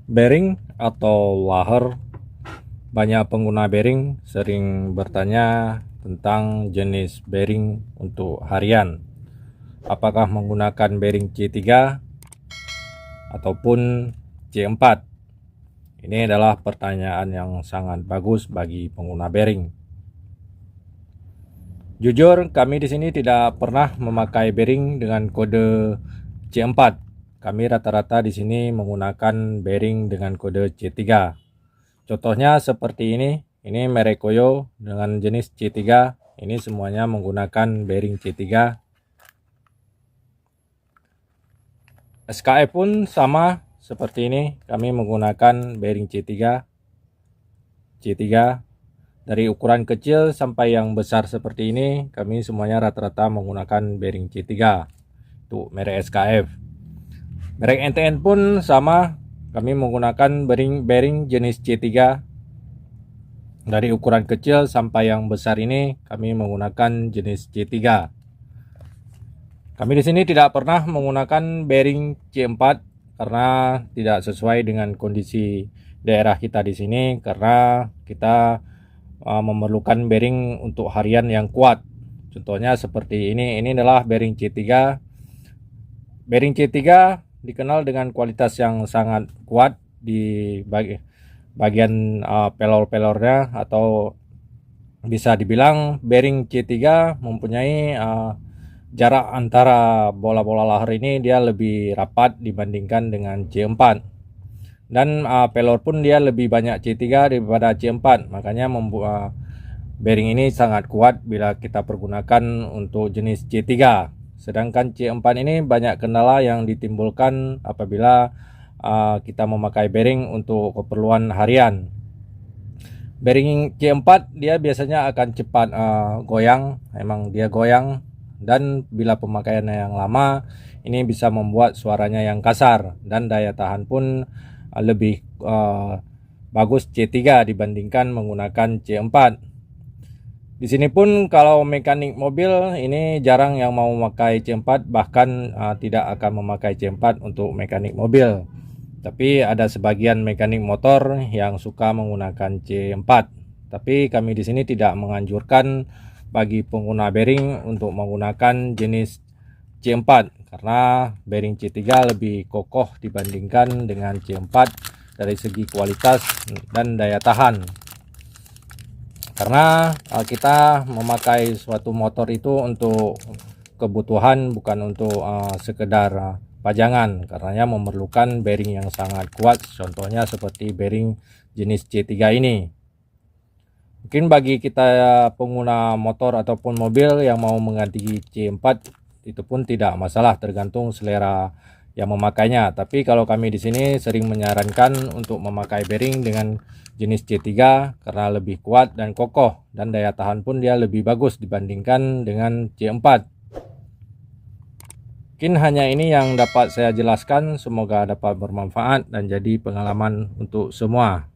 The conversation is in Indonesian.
Bearing atau laher, banyak pengguna bearing sering bertanya tentang jenis bearing untuk harian. Apakah menggunakan bearing C3 ataupun C4? Ini adalah pertanyaan yang sangat bagus bagi pengguna bearing. Jujur, kami di sini tidak pernah memakai bearing dengan kode C4. Kami rata-rata di sini menggunakan bearing dengan kode C3. Contohnya seperti ini merek Koyo dengan jenis C3. Ini semuanya menggunakan bearing C3. SKF pun sama seperti ini, kami menggunakan bearing C3. Dari ukuran kecil sampai yang besar seperti ini, kami semuanya rata-rata menggunakan bearing C3. Itu merek SKF. Merek NTN pun sama, kami menggunakan bearing jenis C3. Dari ukuran kecil sampai yang besar ini, kami menggunakan jenis C3. Kami di sini tidak pernah menggunakan bearing C4 karena tidak sesuai dengan kondisi daerah kita di sini, karena kita memerlukan bearing untuk harian yang kuat. Contohnya seperti ini adalah bearing C3. Bearing C3 dikenal dengan kualitas yang sangat kuat di bagian pelor-pelornya, atau bisa dibilang bearing C3 mempunyai jarak antara bola-bola laher ini dia lebih rapat dibandingkan dengan C4. Dan pelor pun dia lebih banyak C3 daripada C4, makanya membuat bearing ini sangat kuat bila kita pergunakan untuk jenis C3. Sedangkan C4 ini banyak kendala yang ditimbulkan apabila kita memakai bearing untuk keperluan harian. Bearing C4 dia biasanya akan cepat goyang, emang dia goyang, dan bila pemakaiannya yang lama ini bisa membuat suaranya yang kasar, dan daya tahan pun lebih bagus C3 dibandingkan menggunakan C4. Di sini pun kalau mekanik mobil ini jarang yang mau memakai C4, bahkan tidak akan memakai C4 untuk mekanik mobil. Tapi ada sebagian mekanik motor yang suka menggunakan C4. Tapi kami di sini tidak menganjurkan bagi pengguna bearing untuk menggunakan jenis C4 karena bearing C3 lebih kokoh dibandingkan dengan C4 dari segi kualitas dan daya tahan. Karena kita memakai suatu motor itu untuk kebutuhan, bukan untuk sekedar pajangan, karenanya memerlukan bearing yang sangat kuat, contohnya seperti bearing jenis C3 ini. Mungkin bagi kita pengguna motor ataupun mobil yang mau mengganti C4 itu pun tidak masalah, tergantung selera yang memakainya. Tapi kalau kami di sini sering menyarankan untuk memakai bearing dengan jenis C3 karena lebih kuat dan kokoh, dan daya tahan pun dia lebih bagus dibandingkan dengan C4. Mungkin hanya ini yang dapat saya jelaskan, semoga dapat bermanfaat dan jadi pengalaman untuk semua.